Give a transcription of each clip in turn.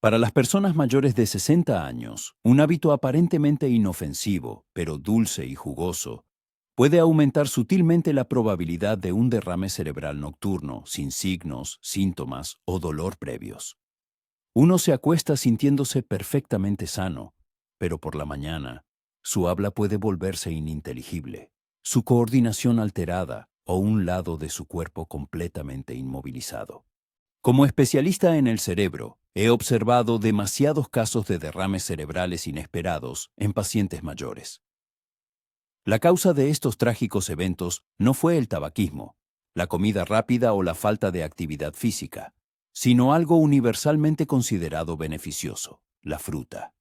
Para las personas mayores de 60 años, un hábito aparentemente inofensivo, pero dulce y jugoso, puede aumentar sutilmente la probabilidad de un derrame cerebral nocturno sin signos, síntomas o dolor previos. Uno se acuesta sintiéndose perfectamente sano, pero por la mañana, su habla puede volverse ininteligible, su coordinación alterada o un lado de su cuerpo completamente inmovilizado. Como especialista en el cerebro, he observado demasiados casos de derrames cerebrales inesperados en pacientes mayores. La causa de estos trágicos eventos no fue el tabaquismo, la comida rápida o la falta de actividad física, sino algo universalmente considerado beneficioso: la fruta.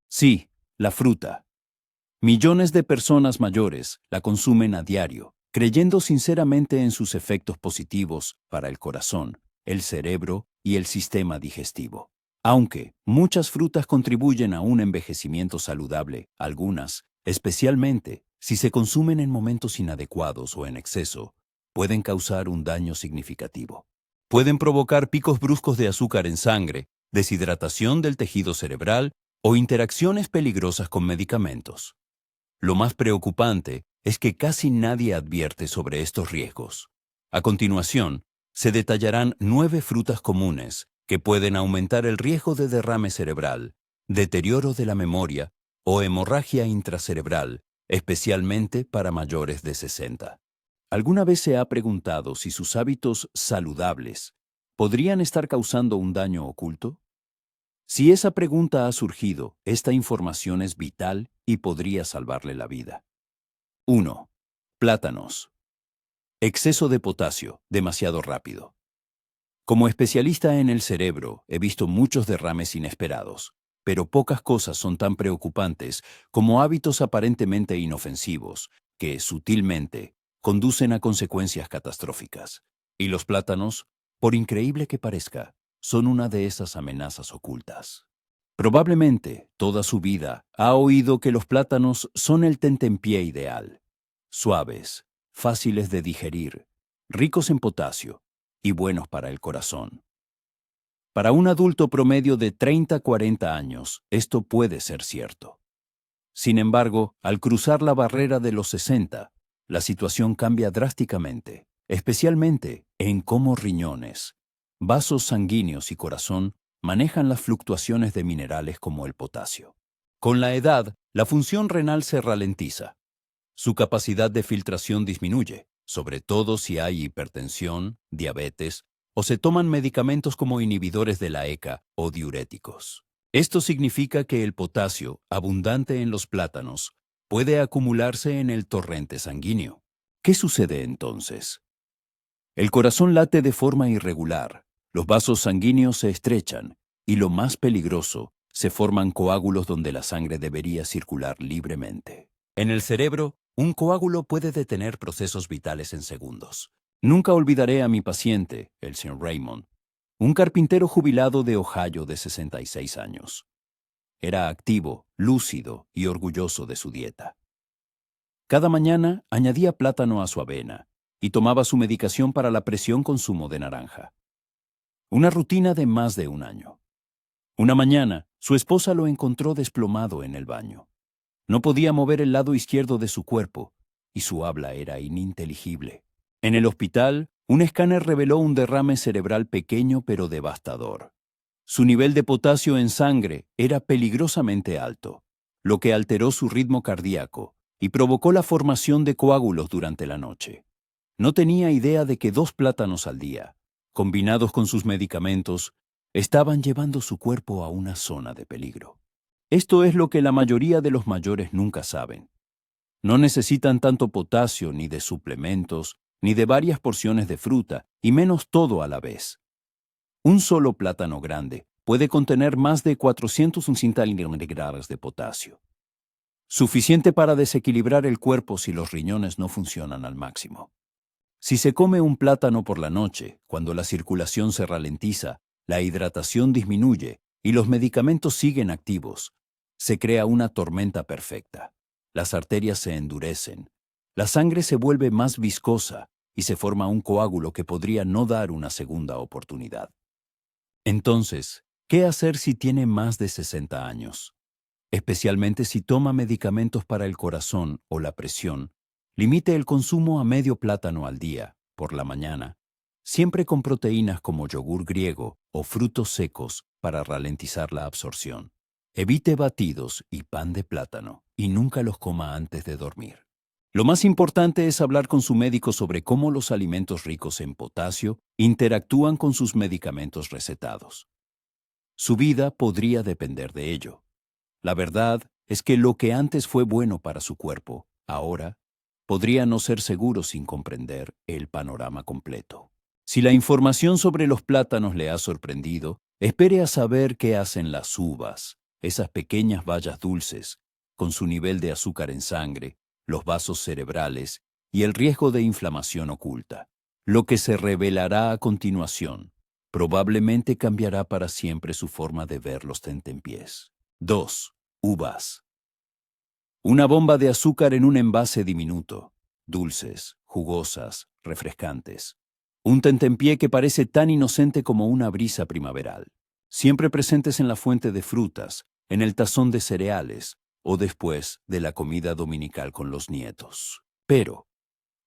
Sí, la fruta. Millones de personas mayores la consumen a diario, creyendo sinceramente en sus efectos positivos para el corazón, el cerebro y el sistema digestivo. Aunque muchas frutas contribuyen a un envejecimiento saludable, algunas, especialmente si se consumen en momentos inadecuados o en exceso, pueden causar un daño significativo. Pueden provocar picos bruscos de azúcar en sangre, deshidratación del tejido cerebral o interacciones peligrosas con medicamentos. Lo más preocupante es que casi nadie advierte sobre estos riesgos. A continuación, se detallarán 9 frutas comunes que pueden aumentar el riesgo de derrame cerebral, deterioro de la memoria o hemorragia intracerebral, especialmente para mayores de 60. ¿Alguna vez se ha preguntado si sus hábitos saludables podrían estar causando un daño oculto? Si esa pregunta ha surgido, esta información es vital y podría salvarle la vida. 1. Plátanos. Exceso de potasio, demasiado rápido. Como especialista en el cerebro, he visto muchos derrames inesperados, pero pocas cosas son tan preocupantes como hábitos aparentemente inofensivos, que, sutilmente, conducen a consecuencias catastróficas. Y los plátanos, por increíble que parezca, son una de esas amenazas ocultas. Probablemente, toda su vida, ha oído que los plátanos son el tentempié ideal. Suaves, fáciles de digerir, ricos en potasio y buenos para el corazón. Para un adulto promedio de 30-40 años, esto puede ser cierto. Sin embargo, al cruzar la barrera de los 60, la situación cambia drásticamente, especialmente en cómo riñones, vasos sanguíneos y corazón manejan las fluctuaciones de minerales como el potasio. Con la edad, la función renal se ralentiza. Su capacidad de filtración disminuye, sobre todo si hay hipertensión, diabetes o se toman medicamentos como inhibidores de la ECA o diuréticos. Esto significa que el potasio, abundante en los plátanos, puede acumularse en el torrente sanguíneo. ¿Qué sucede entonces? El corazón late de forma irregular, los vasos sanguíneos se estrechan y, lo más peligroso, se forman coágulos donde la sangre debería circular libremente. En el cerebro, un coágulo puede detener procesos vitales en segundos. Nunca olvidaré a mi paciente, el Sr. Raymond, un carpintero jubilado de Ohio de 66 años. Era activo, lúcido y orgulloso de su dieta. Cada mañana añadía plátano a su avena y tomaba su medicación para la presión con zumo de naranja. Una rutina de más de un año. Una mañana, su esposa lo encontró desplomado en el baño. No podía mover el lado izquierdo de su cuerpo y su habla era ininteligible. En el hospital, un escáner reveló un derrame cerebral pequeño pero devastador. Su nivel de potasio en sangre era peligrosamente alto, lo que alteró su ritmo cardíaco y provocó la formación de coágulos durante la noche. No tenía idea de que 2 plátanos al día, combinados con sus medicamentos, estaban llevando su cuerpo a una zona de peligro. Esto es lo que la mayoría de los mayores nunca saben. No necesitan tanto potasio ni de suplementos, ni de varias porciones de fruta, y menos todo a la vez. Un solo plátano grande puede contener más de 450 miligramos de potasio, suficiente para desequilibrar el cuerpo si los riñones no funcionan al máximo. Si se come un plátano por la noche, cuando la circulación se ralentiza, la hidratación disminuye y los medicamentos siguen activos, se crea una tormenta perfecta. Las arterias se endurecen, la sangre se vuelve más viscosa y se forma un coágulo que podría no dar una segunda oportunidad. Entonces, ¿Qué hacer si tiene más de 60 años? Especialmente si toma medicamentos para el corazón o la presión, limite el consumo a medio plátano al día, por la mañana, siempre con proteínas como yogur griego o frutos secos para ralentizar la absorción. Evite batidos y pan de plátano y nunca los coma antes de dormir. Lo más importante es hablar con su médico sobre cómo los alimentos ricos en potasio interactúan con sus medicamentos recetados. Su vida podría depender de ello. La verdad es que lo que antes fue bueno para su cuerpo, ahora, podría no ser seguro sin comprender el panorama completo. Si la información sobre los plátanos le ha sorprendido, espere a saber qué hacen las uvas, esas pequeñas bayas dulces, con su nivel de azúcar en sangre, los vasos cerebrales y el riesgo de inflamación oculta. Lo que se revelará a continuación probablemente cambiará para siempre su forma de ver los tentempiés. 2. Uvas. Una bomba de azúcar en un envase diminuto, dulces, jugosas, refrescantes. Un tentempié que parece tan inocente como una brisa primaveral, siempre presentes en la fuente de frutas, en el tazón de cereales o después de la comida dominical con los nietos. Pero,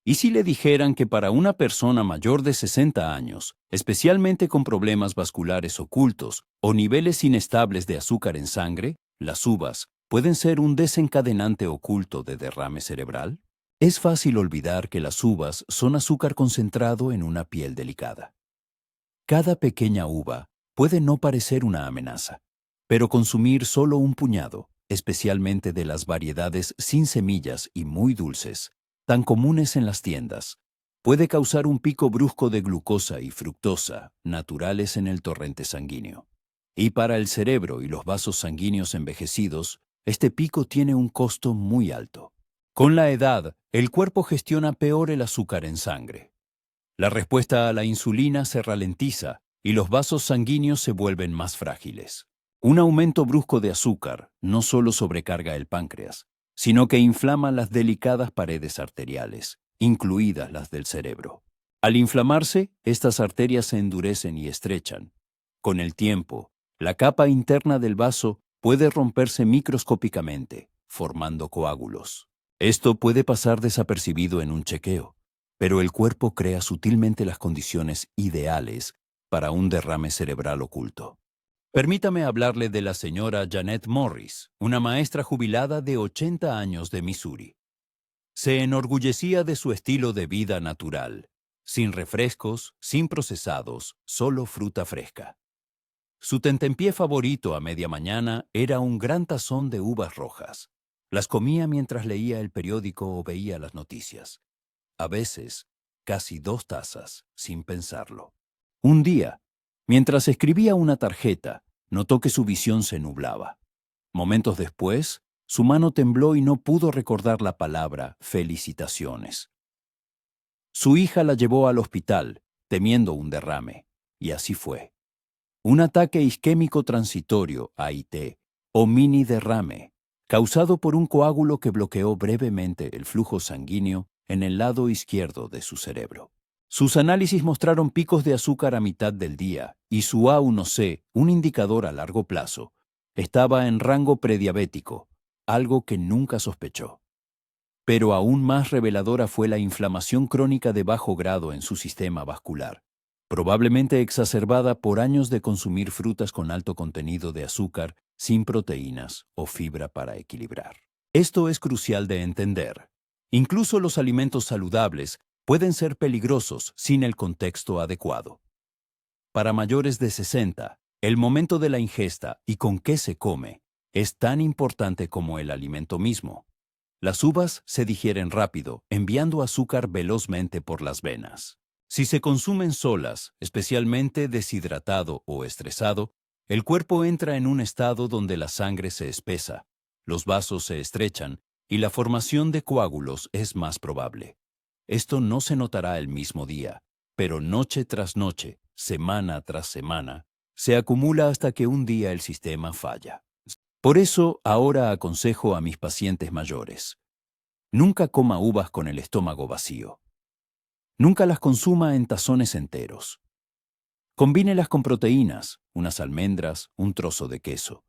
¿y si le dijeran que para una persona mayor de 60 años, especialmente con problemas vasculares ocultos o niveles inestables de azúcar en sangre, las uvas pueden ser un desencadenante oculto de derrame cerebral? Es fácil olvidar que las uvas son azúcar concentrado en una piel delicada. Cada pequeña uva puede no parecer una amenaza, pero consumir solo un puñado, especialmente de las variedades sin semillas y muy dulces, tan comunes en las tiendas, puede causar un pico brusco de glucosa y fructosa, naturales en el torrente sanguíneo. Y para el cerebro y los vasos sanguíneos envejecidos, este pico tiene un costo muy alto. Con la edad, el cuerpo gestiona peor el azúcar en sangre. La respuesta a la insulina se ralentiza y los vasos sanguíneos se vuelven más frágiles. Un aumento brusco de azúcar no solo sobrecarga el páncreas, sino que inflama las delicadas paredes arteriales, incluidas las del cerebro. Al inflamarse, estas arterias se endurecen y estrechan. Con el tiempo, la capa interna del vaso puede romperse microscópicamente, formando coágulos. Esto puede pasar desapercibido en un chequeo, pero el cuerpo crea sutilmente las condiciones ideales para un derrame cerebral oculto. Permítame hablarle de la señora Janet Morris, una maestra jubilada de 80 años de Missouri. Se enorgullecía de su estilo de vida natural, sin refrescos, sin procesados, solo fruta fresca. Su tentempié favorito a media mañana era un gran tazón de uvas rojas. Las comía mientras leía el periódico o veía las noticias. A veces, casi 2 tazas, sin pensarlo. Un día, mientras escribía una tarjeta, notó que su visión se nublaba. Momentos después, su mano tembló y no pudo recordar la palabra felicitaciones. Su hija la llevó al hospital, temiendo un derrame, y así fue. Un ataque isquémico transitorio, AIT, o mini derrame, causado por un coágulo que bloqueó brevemente el flujo sanguíneo en el lado izquierdo de su cerebro. Sus análisis mostraron picos de azúcar a mitad del día y su A1C, un indicador a largo plazo, estaba en rango prediabético, algo que nunca sospechó. Pero aún más reveladora fue la inflamación crónica de bajo grado en su sistema vascular, probablemente exacerbada por años de consumir frutas con alto contenido de azúcar, sin proteínas o fibra para equilibrar. Esto es crucial de entender. Incluso los alimentos saludables pueden ser peligrosos sin el contexto adecuado. Para mayores de 60, el momento de la ingesta y con qué se come es tan importante como el alimento mismo. Las uvas se digieren rápido, enviando azúcar velozmente por las venas. Si se consumen solas, especialmente deshidratado o estresado, el cuerpo entra en un estado donde la sangre se espesa, los vasos se estrechan y la formación de coágulos es más probable. Esto no se notará el mismo día, pero noche tras noche, semana tras semana, se acumula hasta que un día el sistema falla. Por eso ahora aconsejo a mis pacientes mayores: nunca coma uvas con el estómago vacío. Nunca las consuma en tazones enteros. Combínelas con proteínas, unas almendras, un trozo de queso.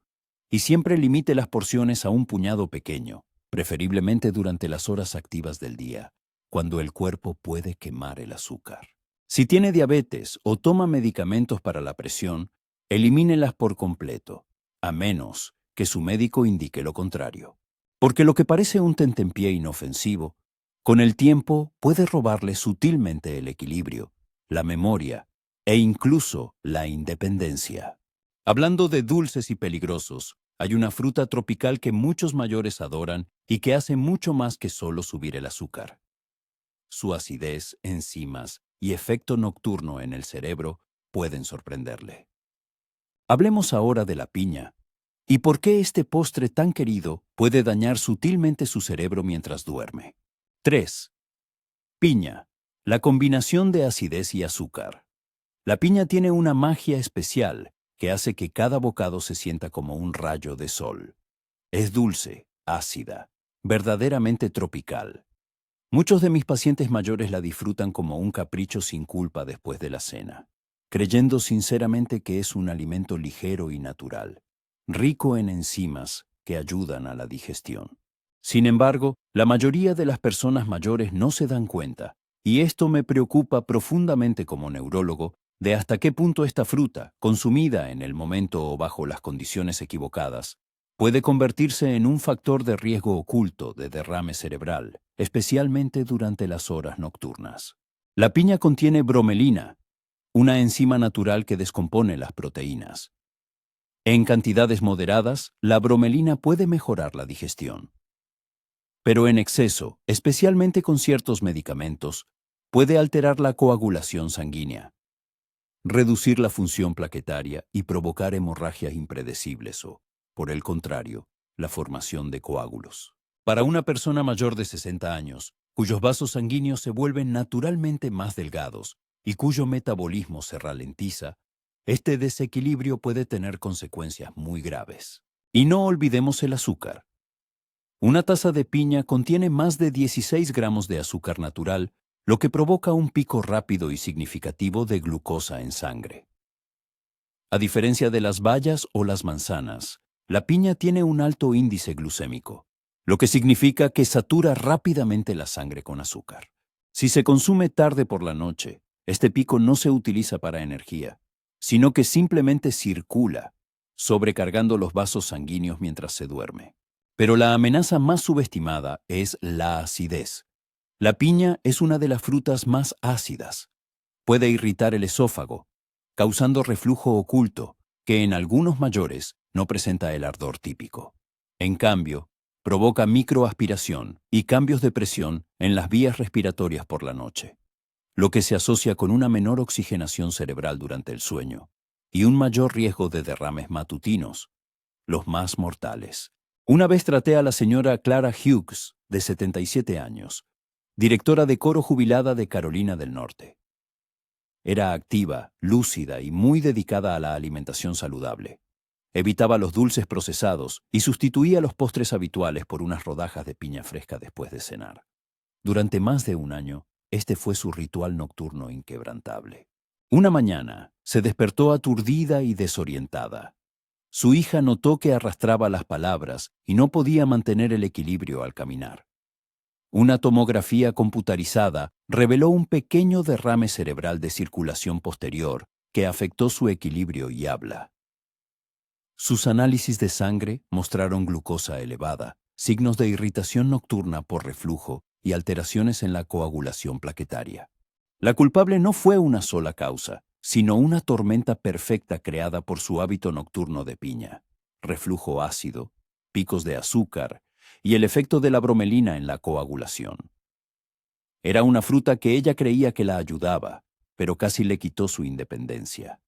Y siempre limite las porciones a un puñado pequeño, preferiblemente durante las horas activas del día, cuando el cuerpo puede quemar el azúcar. Si tiene diabetes o toma medicamentos para la presión, elimínelas por completo, a menos que su médico indique lo contrario. Porque lo que parece un tentempié inofensivo, con el tiempo puede robarle sutilmente el equilibrio, la memoria e incluso la independencia. Hablando de dulces y peligrosos, hay una fruta tropical que muchos mayores adoran y que hace mucho más que solo subir el azúcar. Su acidez, enzimas y efecto nocturno en el cerebro pueden sorprenderle. Hablemos ahora de la piña y por qué este postre tan querido puede dañar sutilmente su cerebro mientras duerme. 3. Piña. La combinación de acidez y azúcar. La piña tiene una magia especial que hace que cada bocado se sienta como un rayo de sol. Es dulce, ácida, verdaderamente tropical. Muchos de mis pacientes mayores la disfrutan como un capricho sin culpa después de la cena, creyendo sinceramente que es un alimento ligero y natural, rico en enzimas que ayudan a la digestión. Sin embargo, la mayoría de las personas mayores no se dan cuenta, y esto me preocupa profundamente como neurólogo, de hasta qué punto esta fruta, consumida en el momento o bajo las condiciones equivocadas, puede convertirse en un factor de riesgo oculto de derrame cerebral, especialmente durante las horas nocturnas. La piña contiene bromelina, una enzima natural que descompone las proteínas. En cantidades moderadas, la bromelina puede mejorar la digestión. Pero en exceso, especialmente con ciertos medicamentos, puede alterar la coagulación sanguínea, reducir la función plaquetaria y provocar hemorragias impredecibles o, por el contrario, la formación de coágulos. Para una persona mayor de 60 años, cuyos vasos sanguíneos se vuelven naturalmente más delgados y cuyo metabolismo se ralentiza, este desequilibrio puede tener consecuencias muy graves. Y no olvidemos el azúcar. Una taza de piña contiene más de 16 gramos de azúcar natural, lo que provoca un pico rápido y significativo de glucosa en sangre. A diferencia de las bayas o las manzanas, la piña tiene un alto índice glucémico, lo que significa que satura rápidamente la sangre con azúcar. Si se consume tarde por la noche, este pico no se utiliza para energía, sino que simplemente circula, sobrecargando los vasos sanguíneos mientras se duerme. Pero la amenaza más subestimada es la acidez. La piña es una de las frutas más ácidas. Puede irritar el esófago, causando reflujo oculto, que en algunos mayores no presenta el ardor típico. En cambio, provoca microaspiración y cambios de presión en las vías respiratorias por la noche, lo que se asocia con una menor oxigenación cerebral durante el sueño y un mayor riesgo de derrames matutinos, los más mortales. Una vez traté a la señora Clara Hughes, de 77 años, directora de coro jubilada de Carolina del Norte. Era activa, lúcida y muy dedicada a la alimentación saludable. Evitaba los dulces procesados y sustituía los postres habituales por unas rodajas de piña fresca después de cenar. Durante más de un año, este fue su ritual nocturno inquebrantable. Una mañana, se despertó aturdida y desorientada. Su hija notó que arrastraba las palabras y no podía mantener el equilibrio al caminar. Una tomografía computarizada reveló un pequeño derrame cerebral de circulación posterior que afectó su equilibrio y habla. Sus análisis de sangre mostraron glucosa elevada, signos de irritación nocturna por reflujo y alteraciones en la coagulación plaquetaria. La culpable no fue una sola causa, sino una tormenta perfecta creada por su hábito nocturno de piña, reflujo ácido, picos de azúcar y el efecto de la bromelina en la coagulación. Era una fruta que ella creía que la ayudaba, pero casi le quitó su independencia.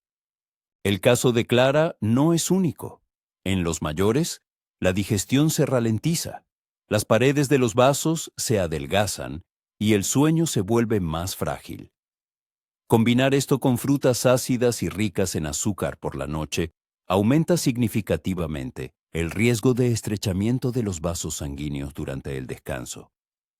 El caso de Clara no es único. En los mayores, la digestión se ralentiza, las paredes de los vasos se adelgazan y el sueño se vuelve más frágil. Combinar esto con frutas ácidas y ricas en azúcar por la noche aumenta significativamente el riesgo de estrechamiento de los vasos sanguíneos durante el descanso,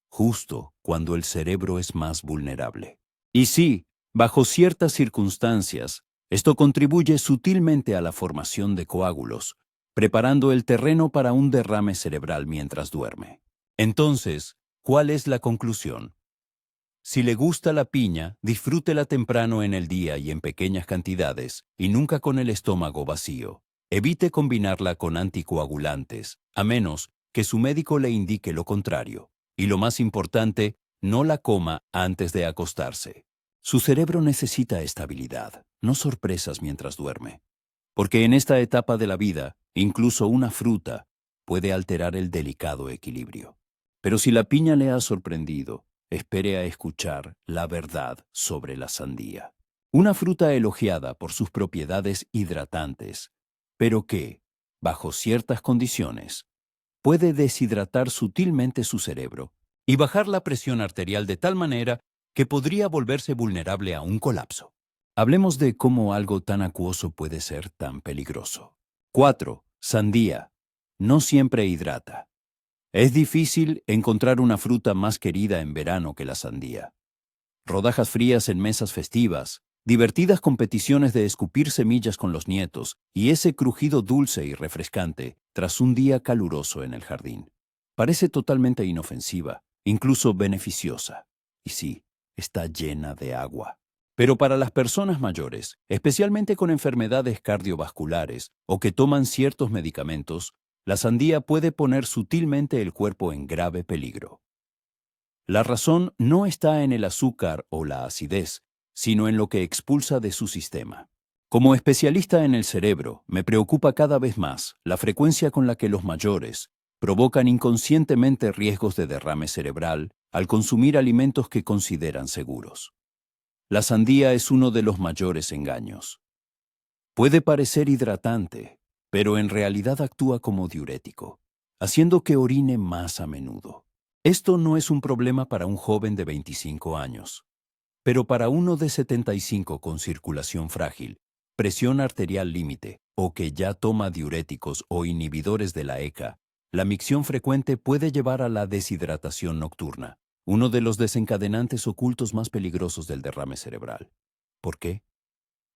justo cuando el cerebro es más vulnerable. Y sí, bajo ciertas circunstancias, Esto contribuye sutilmente a la formación de coágulos, preparando el terreno para un derrame cerebral mientras duerme. Entonces, ¿cuál es la conclusión? Si le gusta la piña, disfrútela temprano en el día y en pequeñas cantidades, y nunca con el estómago vacío. Evite combinarla con anticoagulantes, a menos que su médico le indique lo contrario. Y lo más importante, no la coma antes de acostarse. Su cerebro necesita estabilidad, no sorpresas mientras duerme. Porque en esta etapa de la vida, incluso una fruta puede alterar el delicado equilibrio. Pero si la piña le ha sorprendido, espere a escuchar la verdad sobre la sandía. Una fruta elogiada por sus propiedades hidratantes, pero que, bajo ciertas condiciones, puede deshidratar sutilmente su cerebro y bajar la presión arterial de tal manera que podría volverse vulnerable a un colapso. Hablemos de cómo algo tan acuoso puede ser tan peligroso. 4. Sandía. No siempre hidrata. Es difícil encontrar una fruta más querida en verano que la sandía. Rodajas frías en mesas festivas, divertidas competiciones de escupir semillas con los nietos y ese crujido dulce y refrescante tras un día caluroso en el jardín. Parece totalmente inofensiva, incluso beneficiosa. Y sí, está llena de agua. Pero para las personas mayores, especialmente con enfermedades cardiovasculares o que toman ciertos medicamentos, la sandía puede poner sutilmente el cuerpo en grave peligro. La razón no está en el azúcar o la acidez, sino en lo que expulsa de su sistema. Como especialista en el cerebro, me preocupa cada vez más la frecuencia con la que los mayores provocan inconscientemente riesgos de derrame cerebral al consumir alimentos que consideran seguros. La sandía es uno de los mayores engaños. Puede parecer hidratante, pero en realidad actúa como diurético, haciendo que orine más a menudo. Esto no es un problema para un joven de 25 años, pero para uno de 75 con circulación frágil, presión arterial límite o que ya toma diuréticos o inhibidores de la ECA, la micción frecuente puede llevar a la deshidratación nocturna, uno de los desencadenantes ocultos más peligrosos del derrame cerebral. ¿Por qué?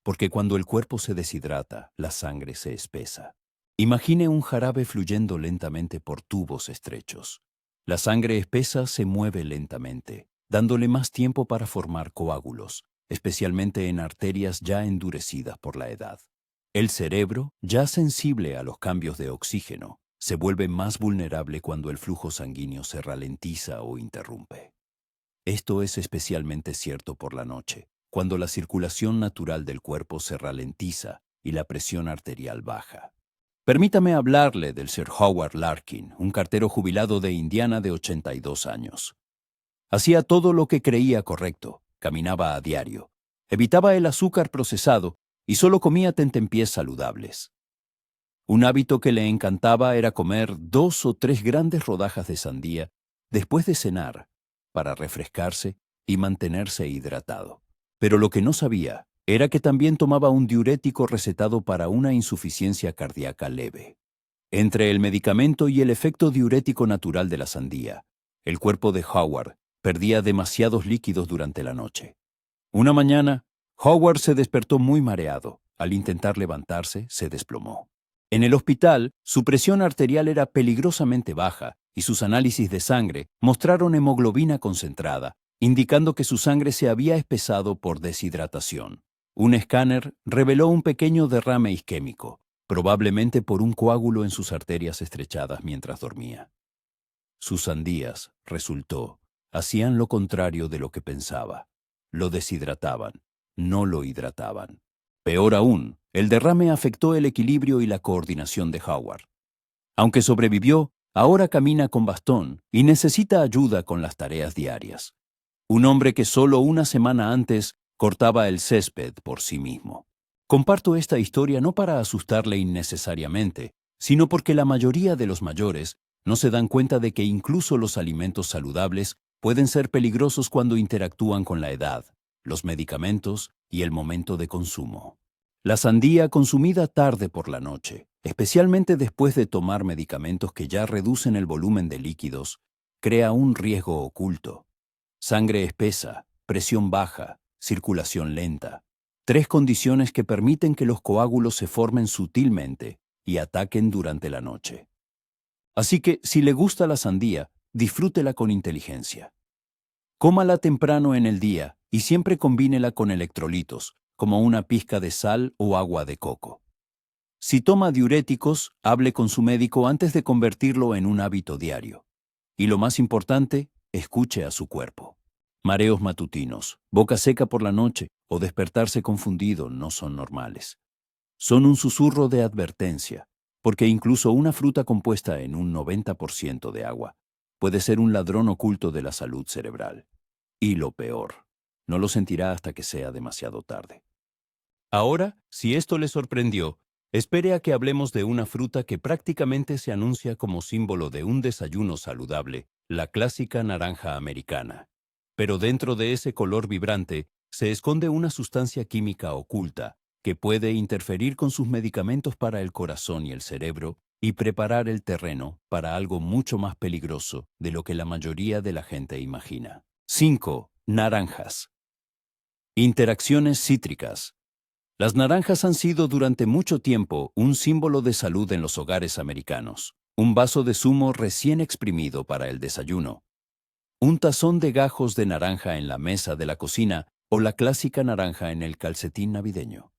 Porque cuando el cuerpo se deshidrata, la sangre se espesa. Imagine un jarabe fluyendo lentamente por tubos estrechos. La sangre espesa se mueve lentamente, dándole más tiempo para formar coágulos, especialmente en arterias ya endurecidas por la edad. El cerebro, ya sensible a los cambios de oxígeno, se vuelve más vulnerable cuando el flujo sanguíneo se ralentiza o interrumpe. Esto es especialmente cierto por la noche, cuando la circulación natural del cuerpo se ralentiza y la presión arterial baja. Permítame hablarle del Sir Howard Larkin, un cartero jubilado de Indiana de 82 años. Hacía todo lo que creía correcto, caminaba a diario, evitaba el azúcar procesado y solo comía tentempiés saludables. Un hábito que le encantaba era comer 2 o 3 grandes rodajas de sandía después de cenar, para refrescarse y mantenerse hidratado. Pero lo que no sabía era que también tomaba un diurético recetado para una insuficiencia cardíaca leve. Entre el medicamento y el efecto diurético natural de la sandía, el cuerpo de Howard perdía demasiados líquidos durante la noche. Una mañana, Howard se despertó muy mareado. Al intentar levantarse, se desplomó. En el hospital, su presión arterial era peligrosamente baja y sus análisis de sangre mostraron hemoglobina concentrada, indicando que su sangre se había espesado por deshidratación. Un escáner reveló un pequeño derrame isquémico, probablemente por un coágulo en sus arterias estrechadas mientras dormía. Sus sandías, resultó, hacían lo contrario de lo que pensaba. Lo deshidrataban, no lo hidrataban. Peor aún, el derrame afectó el equilibrio y la coordinación de Howard. Aunque sobrevivió, ahora camina con bastón y necesita ayuda con las tareas diarias. Un hombre que solo una semana antes cortaba el césped por sí mismo. Comparto esta historia no para asustarle innecesariamente, sino porque la mayoría de los mayores no se dan cuenta de que incluso los alimentos saludables pueden ser peligrosos cuando interactúan con la edad, los medicamentos y el momento de consumo. La sandía consumida tarde por la noche, especialmente después de tomar medicamentos que ya reducen el volumen de líquidos, crea un riesgo oculto. Sangre espesa, presión baja, circulación lenta. 3 condiciones que permiten que los coágulos se formen sutilmente y ataquen durante la noche. Así que, si le gusta la sandía, disfrútela con inteligencia. Cómala temprano en el día y siempre combínela con electrolitos, como una pizca de sal o agua de coco. Si toma diuréticos, hable con su médico antes de convertirlo en un hábito diario. Y lo más importante, escuche a su cuerpo. Mareos matutinos, boca seca por la noche o despertarse confundido no son normales. Son un susurro de advertencia, porque incluso una fruta compuesta en un 90% de agua puede ser un ladrón oculto de la salud cerebral. Y lo peor, no lo sentirá hasta que sea demasiado tarde. Ahora, si esto le sorprendió, espere a que hablemos de una fruta que prácticamente se anuncia como símbolo de un desayuno saludable, la clásica naranja americana. Pero dentro de ese color vibrante se esconde una sustancia química oculta que puede interferir con sus medicamentos para el corazón y el cerebro y preparar el terreno para algo mucho más peligroso de lo que la mayoría de la gente imagina. 5. Naranjas. Interacciones cítricas. Las naranjas han sido durante mucho tiempo un símbolo de salud en los hogares americanos. Un vaso de zumo recién exprimido para el desayuno. Un tazón de gajos de naranja en la mesa de la cocina o la clásica naranja en el calcetín navideño.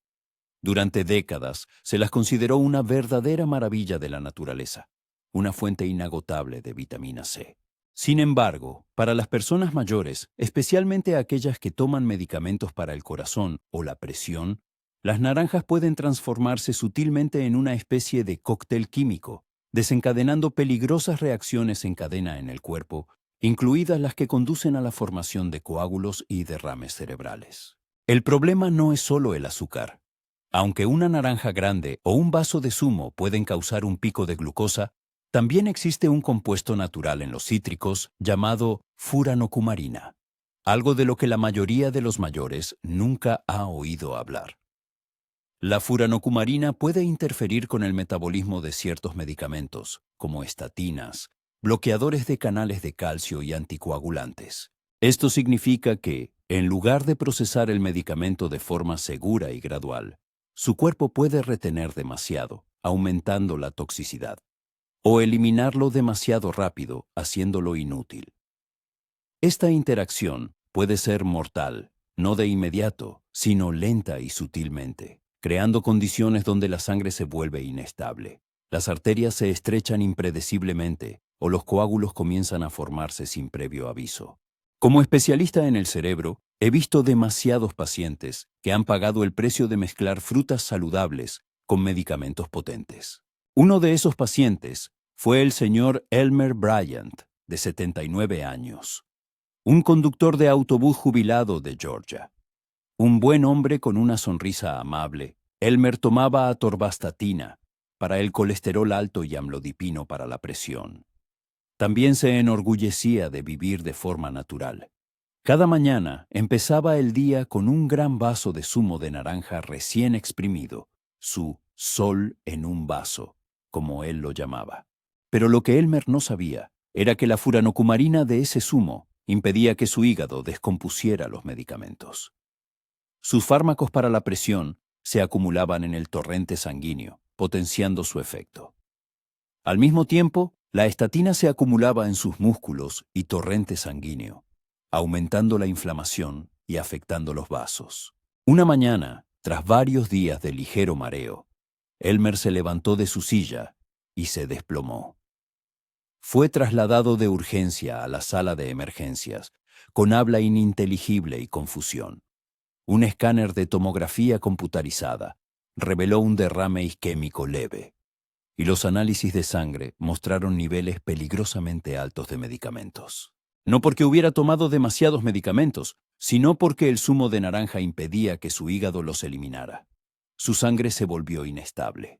Durante décadas se las consideró una verdadera maravilla de la naturaleza, una fuente inagotable de vitamina C. Sin embargo, para las personas mayores, especialmente aquellas que toman medicamentos para el corazón o la presión, las naranjas pueden transformarse sutilmente en una especie de cóctel químico, desencadenando peligrosas reacciones en cadena en el cuerpo, incluidas las que conducen a la formación de coágulos y derrames cerebrales. El problema no es solo el azúcar. Aunque una naranja grande o un vaso de zumo pueden causar un pico de glucosa, también existe un compuesto natural en los cítricos llamado furanocumarina, algo de lo que la mayoría de los mayores nunca ha oído hablar. La furanocumarina puede interferir con el metabolismo de ciertos medicamentos, como estatinas, bloqueadores de canales de calcio y anticoagulantes. Esto significa que, en lugar de procesar el medicamento de forma segura y gradual, su cuerpo puede retener demasiado, aumentando la toxicidad, o eliminarlo demasiado rápido, haciéndolo inútil. Esta interacción puede ser mortal, no de inmediato, sino lenta y sutilmente, creando condiciones donde la sangre se vuelve inestable. Las arterias se estrechan impredeciblemente o los coágulos comienzan a formarse sin previo aviso. Como especialista en el cerebro, he visto demasiados pacientes que han pagado el precio de mezclar frutas saludables con medicamentos potentes. Uno de esos pacientes fue el señor Elmer Bryant, de 79 años, un conductor de autobús jubilado de Georgia. Un buen hombre con una sonrisa amable, Elmer tomaba atorvastatina para el colesterol alto y amlodipino para la presión. También se enorgullecía de vivir de forma natural. Cada mañana empezaba el día con un gran vaso de zumo de naranja recién exprimido, su sol en un vaso, como él lo llamaba. Pero lo que Elmer no sabía era que la furanocumarina de ese zumo impedía que su hígado descompusiera los medicamentos. Sus fármacos para la presión se acumulaban en el torrente sanguíneo, potenciando su efecto. Al mismo tiempo, la estatina se acumulaba en sus músculos y torrente sanguíneo, aumentando la inflamación y afectando los vasos. Una mañana, tras varios días de ligero mareo, Elmer se levantó de su silla y se desplomó. Fue trasladado de urgencia a la sala de emergencias, con habla ininteligible y confusión. Un escáner de tomografía computarizada reveló un derrame isquémico leve, y los análisis de sangre mostraron niveles peligrosamente altos de medicamentos. No porque hubiera tomado demasiados medicamentos, sino porque el zumo de naranja impedía que su hígado los eliminara. Su sangre se volvió inestable.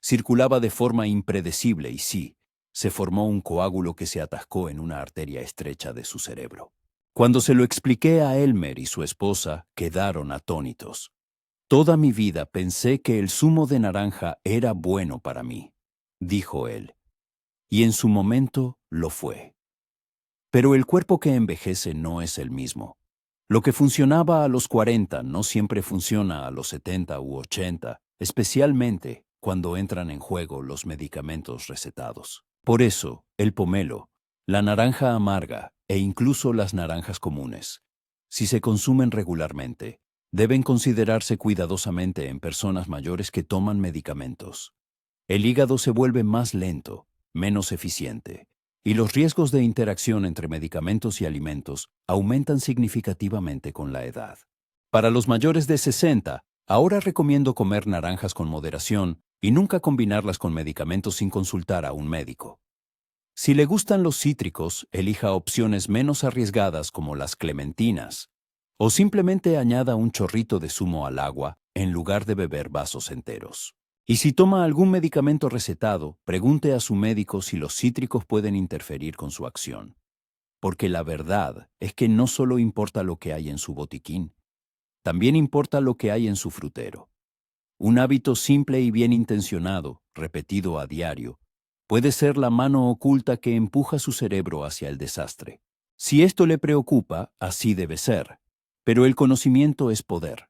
Circulaba de forma impredecible y sí, se formó un coágulo que se atascó en una arteria estrecha de su cerebro. Cuando se lo expliqué a Elmer y su esposa, quedaron atónitos. Toda mi vida pensé que el zumo de naranja era bueno para mí, dijo él, y en su momento lo fue. Pero el cuerpo que envejece no es el mismo. Lo que funcionaba a los 40 no siempre funciona a los 70 u 80, especialmente cuando entran en juego los medicamentos recetados. Por eso, el pomelo, la naranja amarga e incluso las naranjas comunes, si se consumen regularmente, deben considerarse cuidadosamente en personas mayores que toman medicamentos. El hígado se vuelve más lento, menos eficiente, y los riesgos de interacción entre medicamentos y alimentos aumentan significativamente con la edad. Para los mayores de 60, ahora recomiendo comer naranjas con moderación y nunca combinarlas con medicamentos sin consultar a un médico. Si le gustan los cítricos, elija opciones menos arriesgadas como las clementinas, o simplemente añada un chorrito de zumo al agua en lugar de beber vasos enteros. Y si toma algún medicamento recetado, pregunte a su médico si los cítricos pueden interferir con su acción. Porque la verdad es que no solo importa lo que hay en su botiquín, también importa lo que hay en su frutero. Un hábito simple y bien intencionado, repetido a diario, puede ser la mano oculta que empuja su cerebro hacia el desastre. Si esto le preocupa, así debe ser. Pero el conocimiento es poder.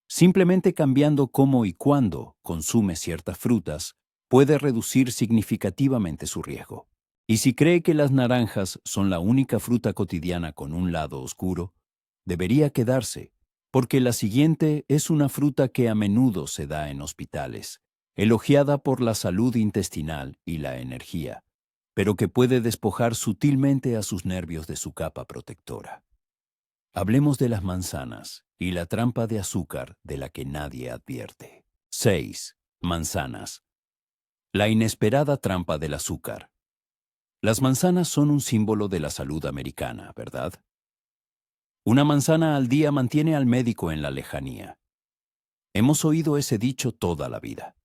Simplemente cambiando cómo y cuándo consume ciertas frutas puede reducir significativamente su riesgo. Y si cree que las naranjas son la única fruta cotidiana con un lado oscuro, debería quedarse, porque la siguiente es una fruta que a menudo se da en hospitales, elogiada por la salud intestinal y la energía, pero que puede despojar sutilmente a sus nervios de su capa protectora. Hablemos de las manzanas y la trampa de azúcar de la que nadie advierte. 6. Manzanas. La inesperada trampa del azúcar. Las manzanas son un símbolo de la salud americana, ¿verdad? Una manzana al día mantiene al médico en la lejanía. Hemos oído ese dicho toda la vida.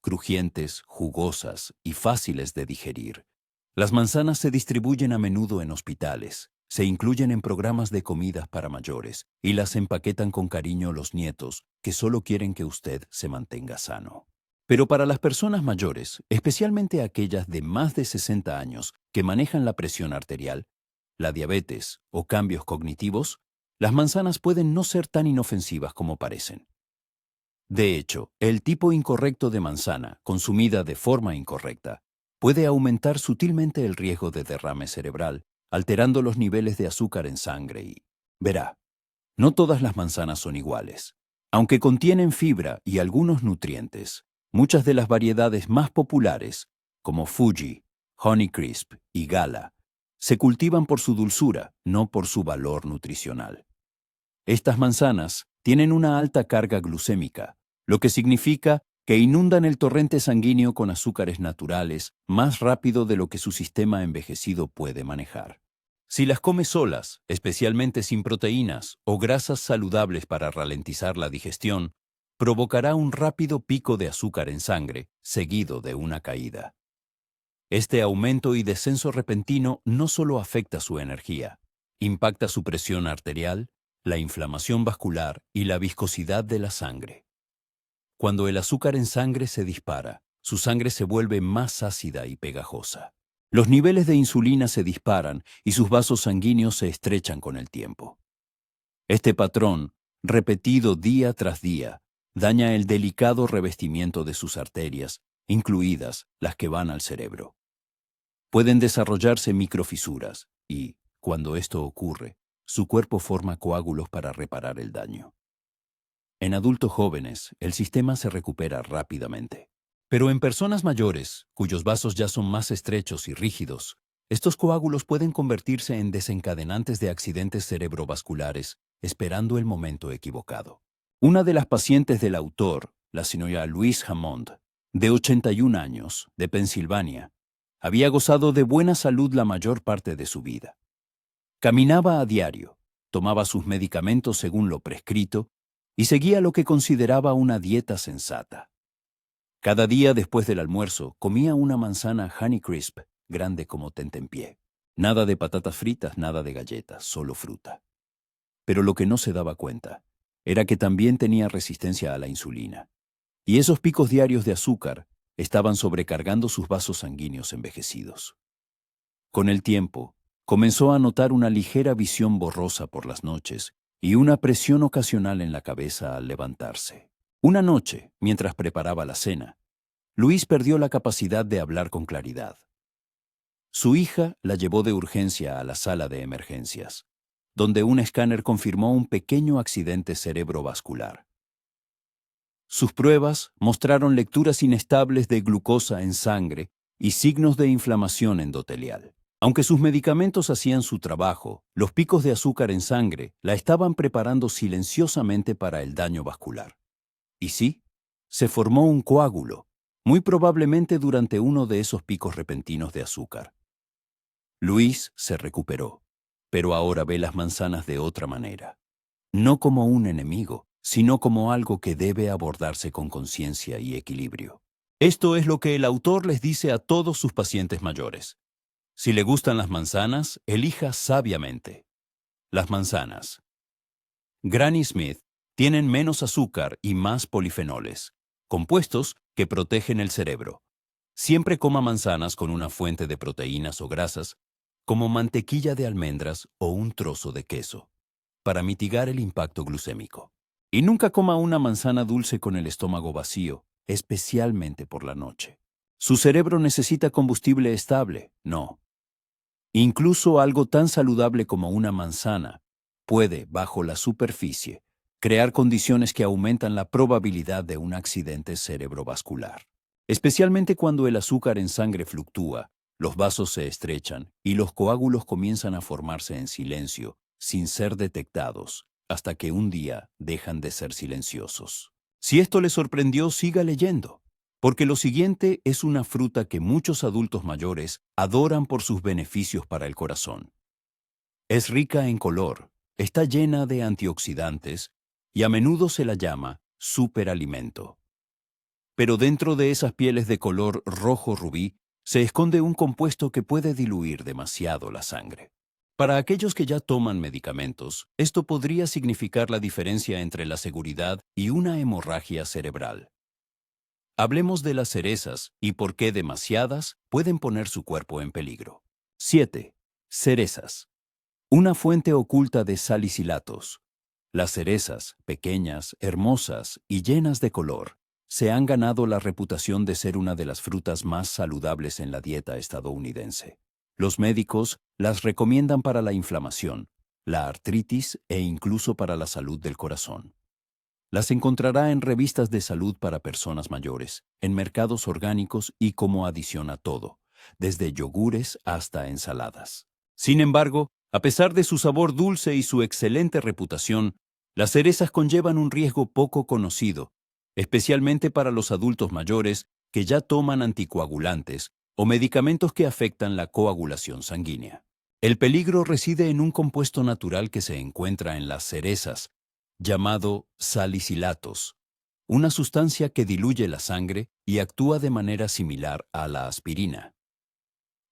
Crujientes, jugosas y fáciles de digerir. Las manzanas se distribuyen a menudo en hospitales, se incluyen en programas de comidas para mayores y las empaquetan con cariño los nietos que solo quieren que usted se mantenga sano. Pero para las personas mayores, especialmente aquellas de más de 60 años que manejan la presión arterial, la diabetes o cambios cognitivos, las manzanas pueden no ser tan inofensivas como parecen. De hecho, el tipo incorrecto de manzana, consumida de forma incorrecta, puede aumentar sutilmente el riesgo de derrame cerebral, alterando los niveles de azúcar en sangre y... Verá, no todas las manzanas son iguales. Aunque contienen fibra y algunos nutrientes, muchas de las variedades más populares, como Fuji, Honeycrisp y Gala, se cultivan por su dulzura, no por su valor nutricional. Estas manzanas tienen una alta carga glucémica, lo que significa que inundan el torrente sanguíneo con azúcares naturales más rápido de lo que su sistema envejecido puede manejar. Si las come solas, especialmente sin proteínas o grasas saludables para ralentizar la digestión, provocará un rápido pico de azúcar en sangre, seguido de una caída. Este aumento y descenso repentino no solo afecta su energía, impacta su presión arterial, la inflamación vascular y la viscosidad de la sangre. Cuando el azúcar en sangre se dispara, su sangre se vuelve más ácida y pegajosa. Los niveles de insulina se disparan y sus vasos sanguíneos se estrechan con el tiempo. Este patrón, repetido día tras día, daña el delicado revestimiento de sus arterias, incluidas las que van al cerebro. Pueden desarrollarse microfisuras y, cuando esto ocurre, su cuerpo forma coágulos para reparar el daño. En adultos jóvenes, el sistema se recupera rápidamente. Pero en personas mayores, cuyos vasos ya son más estrechos y rígidos, estos coágulos pueden convertirse en desencadenantes de accidentes cerebrovasculares, esperando el momento equivocado. Una de las pacientes del autor, la señora Louise Hammond, de 81 años, de Pensilvania, había gozado de buena salud la mayor parte de su vida. Caminaba a diario, tomaba sus medicamentos según lo prescrito y seguía lo que consideraba una dieta sensata. Cada día después del almuerzo comía una manzana Honeycrisp grande como tentempié. Nada de patatas fritas, nada de galletas, solo fruta. Pero lo que no se daba cuenta era que también tenía resistencia a la insulina. Y esos picos diarios de azúcar estaban sobrecargando sus vasos sanguíneos envejecidos. Con el tiempo, comenzó a notar una ligera visión borrosa por las noches y una presión ocasional en la cabeza al levantarse. Una noche, mientras preparaba la cena, Luis perdió la capacidad de hablar con claridad. Su hija la llevó de urgencia a la sala de emergencias, donde un escáner confirmó un pequeño accidente cerebrovascular. Sus pruebas mostraron lecturas inestables de glucosa en sangre y signos de inflamación endotelial. Aunque sus medicamentos hacían su trabajo, los picos de azúcar en sangre la estaban preparando silenciosamente para el daño vascular. Y sí, se formó un coágulo, muy probablemente durante uno de esos picos repentinos de azúcar. Luis se recuperó, pero ahora ve las manzanas de otra manera. No como un enemigo, sino como algo que debe abordarse con conciencia y equilibrio. Esto es lo que el autor les dice a todos sus pacientes mayores. Si le gustan las manzanas, elija sabiamente. Las manzanas. Granny Smith tienen menos azúcar y más polifenoles, compuestos que protegen el cerebro. Siempre coma manzanas con una fuente de proteínas o grasas, como mantequilla de almendras o un trozo de queso, para mitigar el impacto glucémico. Y nunca coma una manzana dulce con el estómago vacío, especialmente por la noche. Su cerebro necesita combustible estable, no. Incluso algo tan saludable como una manzana puede, bajo la superficie, crear condiciones que aumentan la probabilidad de un accidente cerebrovascular. Especialmente cuando el azúcar en sangre fluctúa, los vasos se estrechan y los coágulos comienzan a formarse en silencio, sin ser detectados, hasta que un día dejan de ser silenciosos. Si esto le sorprendió, siga leyendo, porque lo siguiente es una fruta que muchos adultos mayores adoran por sus beneficios para el corazón. Es rica en color, está llena de antioxidantes y a menudo se la llama superalimento. Pero dentro de esas pieles de color rojo rubí se esconde un compuesto que puede diluir demasiado la sangre. Para aquellos que ya toman medicamentos, esto podría significar la diferencia entre la seguridad y una hemorragia cerebral. Hablemos de las cerezas y por qué demasiadas pueden poner su cuerpo en peligro. 7. Cerezas. Una fuente oculta de salicilatos. Las cerezas, pequeñas, hermosas y llenas de color, se han ganado la reputación de ser una de las frutas más saludables en la dieta estadounidense. Los médicos las recomiendan para la inflamación, la artritis e incluso para la salud del corazón. Las encontrará en revistas de salud para personas mayores, en mercados orgánicos y como adición a todo, desde yogures hasta ensaladas. Sin embargo, a pesar de su sabor dulce y su excelente reputación, las cerezas conllevan un riesgo poco conocido, especialmente para los adultos mayores que ya toman anticoagulantes o medicamentos que afectan la coagulación sanguínea. El peligro reside en un compuesto natural que se encuentra en las cerezas, llamado salicilatos, una sustancia que diluye la sangre y actúa de manera similar a la aspirina.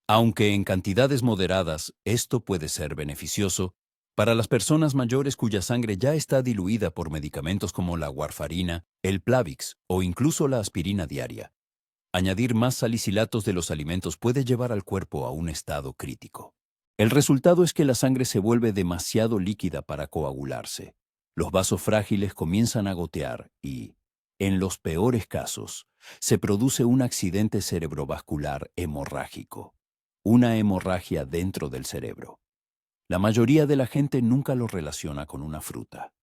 Aunque en cantidades moderadas esto puede ser beneficioso, para las personas mayores cuya sangre ya está diluida por medicamentos como la warfarina, el Plavix o incluso la aspirina diaria, añadir más salicilatos de los alimentos puede llevar al cuerpo a un estado crítico. El resultado es que la sangre se vuelve demasiado líquida para coagularse. Los vasos frágiles comienzan a gotear y, en los peores casos, se produce un accidente cerebrovascular hemorrágico, una hemorragia dentro del cerebro. La mayoría de la gente nunca lo relaciona con una fruta.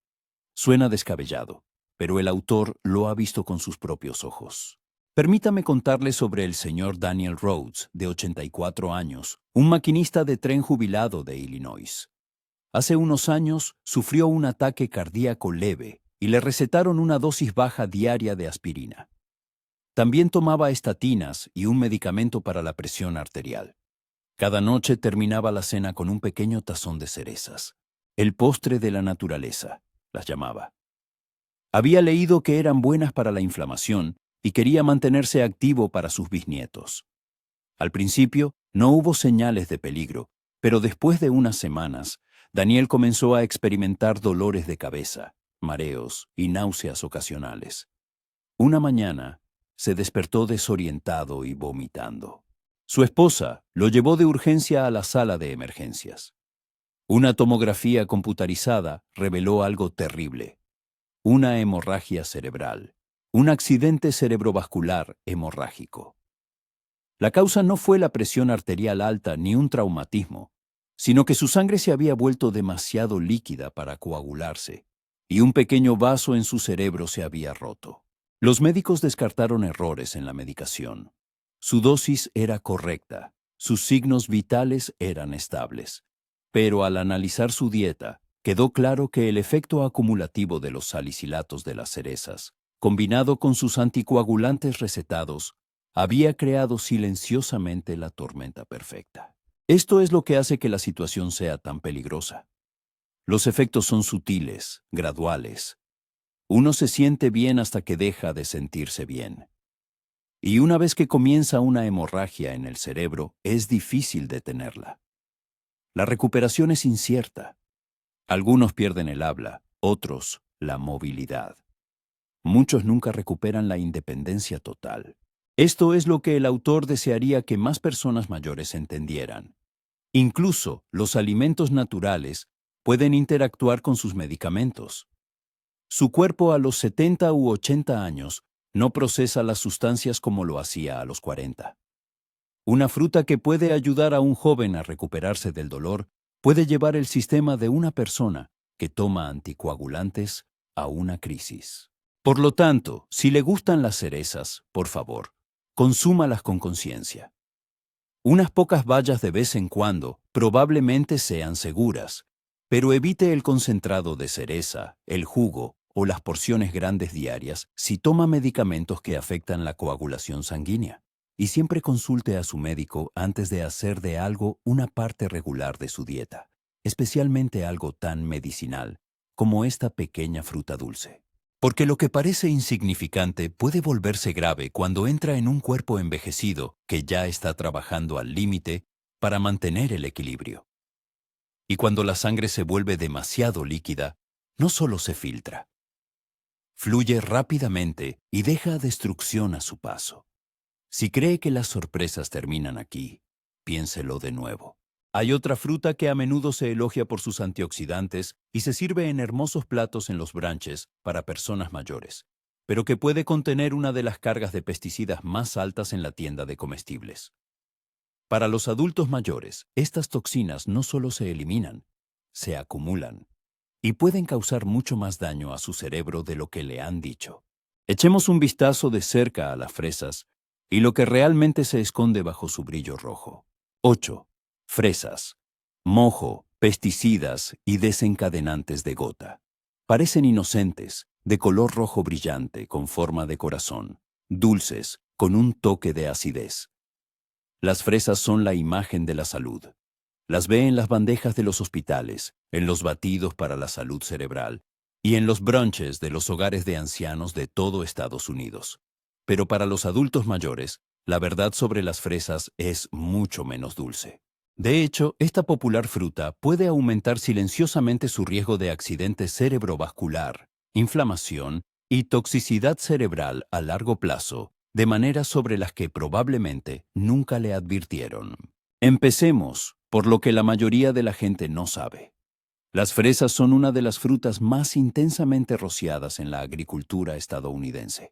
Suena descabellado, pero el autor lo ha visto con sus propios ojos. Permítame contarle sobre el señor Daniel Rhodes, de 84 años, un maquinista de tren jubilado de Illinois. Hace unos años sufrió un ataque cardíaco leve y le recetaron una dosis baja diaria de aspirina. También tomaba estatinas y un medicamento para la presión arterial. Cada noche terminaba la cena con un pequeño tazón de cerezas. El postre de la naturaleza, las llamaba. Había leído que eran buenas para la inflamación y quería mantenerse activo para sus bisnietos. Al principio no hubo señales de peligro, pero después de unas semanas, Daniel comenzó a experimentar dolores de cabeza, mareos y náuseas ocasionales. Una mañana, se despertó desorientado y vomitando. Su esposa lo llevó de urgencia a la sala de emergencias. Una tomografía computarizada reveló algo terrible: una hemorragia cerebral, un accidente cerebrovascular hemorrágico. La causa no fue la presión arterial alta ni un traumatismo, sino que su sangre se había vuelto demasiado líquida para coagularse, y un pequeño vaso en su cerebro se había roto. Los médicos descartaron errores en la medicación. Su dosis era correcta, sus signos vitales eran estables, pero al analizar su dieta, quedó claro que el efecto acumulativo de los salicilatos de las cerezas, combinado con sus anticoagulantes recetados, había creado silenciosamente la tormenta perfecta. Esto es lo que hace que la situación sea tan peligrosa. Los efectos son sutiles, graduales. Uno se siente bien hasta que deja de sentirse bien. Y una vez que comienza una hemorragia en el cerebro, es difícil detenerla. La recuperación es incierta. Algunos pierden el habla, otros la movilidad. Muchos nunca recuperan la independencia total. Esto es lo que el autor desearía que más personas mayores entendieran. Incluso los alimentos naturales pueden interactuar con sus medicamentos. Su cuerpo a los 70 u 80 años no procesa las sustancias como lo hacía a los 40. Una fruta que puede ayudar a un joven a recuperarse del dolor puede llevar el sistema de una persona que toma anticoagulantes a una crisis. Por lo tanto, si le gustan las cerezas, por favor, consúmalas con conciencia. Unas pocas bayas de vez en cuando probablemente sean seguras, pero evite el concentrado de cereza, el jugo o las porciones grandes diarias si toma medicamentos que afectan la coagulación sanguínea. Y siempre consulte a su médico antes de hacer de algo una parte regular de su dieta, especialmente algo tan medicinal como esta pequeña fruta dulce. Porque lo que parece insignificante puede volverse grave cuando entra en un cuerpo envejecido que ya está trabajando al límite para mantener el equilibrio. Y cuando la sangre se vuelve demasiado líquida, no solo se filtra, fluye rápidamente y deja destrucción a su paso. Si cree que las sorpresas terminan aquí, piénselo de nuevo. Hay otra fruta que a menudo se elogia por sus antioxidantes y se sirve en hermosos platos en los brunches para personas mayores, pero que puede contener una de las cargas de pesticidas más altas en la tienda de comestibles. Para los adultos mayores, estas toxinas no solo se eliminan, se acumulan y pueden causar mucho más daño a su cerebro de lo que le han dicho. Echemos un vistazo de cerca a las fresas y lo que realmente se esconde bajo su brillo rojo. 8. Fresas, mojo, pesticidas y desencadenantes de gota. Parecen inocentes, de color rojo brillante con forma de corazón, dulces, con un toque de acidez. Las fresas son la imagen de la salud. Las ve en las bandejas de los hospitales, en los batidos para la salud cerebral y en los brunches de los hogares de ancianos de todo Estados Unidos. Pero para los adultos mayores, la verdad sobre las fresas es mucho menos dulce. De hecho, esta popular fruta puede aumentar silenciosamente su riesgo de accidente cerebrovascular, inflamación y toxicidad cerebral a largo plazo, de maneras sobre las que probablemente nunca le advirtieron. Empecemos por lo que la mayoría de la gente no sabe. Las fresas son una de las frutas más intensamente rociadas en la agricultura estadounidense.